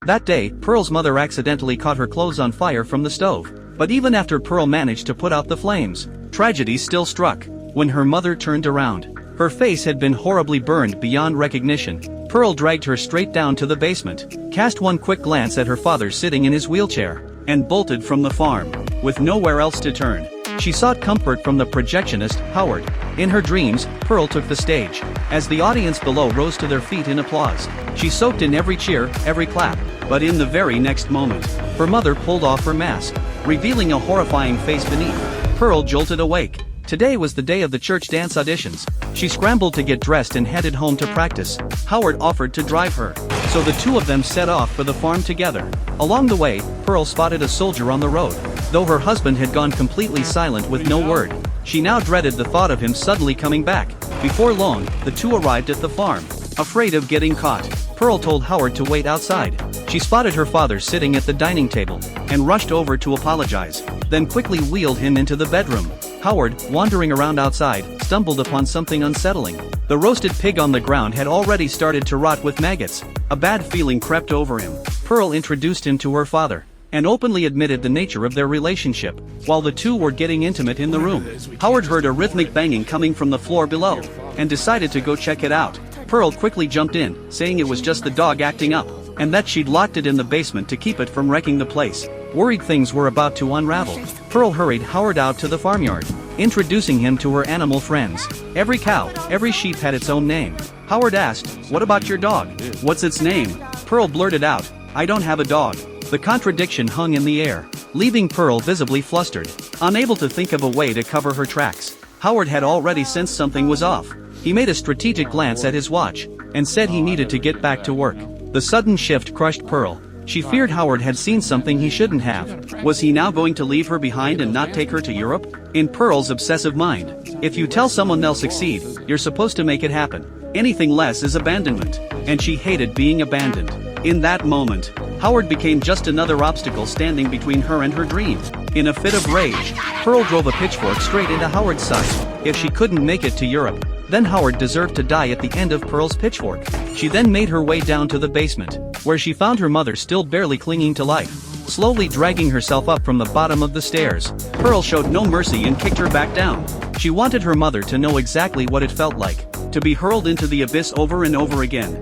That day, Pearl's mother accidentally caught her clothes on fire from the stove. But even after Pearl managed to put out the flames, tragedy still struck. When her mother turned around, her face had been horribly burned beyond recognition. Pearl dragged her straight down to the basement, cast one quick glance at her father sitting in his wheelchair, and bolted from the farm. With nowhere else to turn, she sought comfort from the projectionist, Howard. In her dreams, Pearl took the stage. As the audience below rose to their feet in applause, she soaked in every cheer, every clap. But in the very next moment, her mother pulled off her mask, revealing a horrifying face beneath. Pearl jolted awake. Today was the day of the church dance auditions. She scrambled to get dressed and headed home to practice. Howard offered to drive her, so the two of them set off for the farm together. Along the way, Pearl spotted a soldier on the road. Though her husband had gone completely silent with no word, she now dreaded the thought of him suddenly coming back. Before long, the two arrived at the farm. Afraid of getting caught, Pearl told Howard to wait outside. She spotted her father sitting at the dining table, and rushed over to apologize, then quickly wheeled him into the bedroom. Howard, wandering around outside, stumbled upon something unsettling. The roasted pig on the ground had already started to rot with maggots. A bad feeling crept over him. Pearl introduced him to her father, and openly admitted the nature of their relationship. While the two were getting intimate in the room, Howard heard a rhythmic banging coming from the floor below, and decided to go check it out. Pearl quickly jumped in, saying it was just the dog acting up, and that she'd locked it in the basement to keep it from wrecking the place. Worried things were about to unravel, Pearl hurried Howard out to the farmyard, introducing him to her animal friends. Every cow, every sheep had its own name. Howard asked, "What about your dog? What's its name?" Pearl blurted out, "I don't have a dog." The contradiction hung in the air, leaving Pearl visibly flustered. Unable to think of a way to cover her tracks, Howard had already sensed something was off. He made a strategic glance at his watch, and said he needed to get back to work. The sudden shift crushed Pearl. She feared Howard had seen something he shouldn't have. Was he now going to leave her behind and not take her to Europe? In Pearl's obsessive mind, if you tell someone they'll succeed, you're supposed to make it happen. Anything less is abandonment, and she hated being abandoned. In that moment, Howard became just another obstacle standing between her and her dreams. In a fit of rage, Pearl drove a pitchfork straight into Howard's side. If she couldn't make it to Europe, then Howard deserved to die at the end of Pearl's pitchfork. She then made her way down to the basement, where she found her mother still barely clinging to life. Slowly dragging herself up from the bottom of the stairs, Pearl showed no mercy and kicked her back down. She wanted her mother to know exactly what it felt like to be hurled into the abyss over and over again.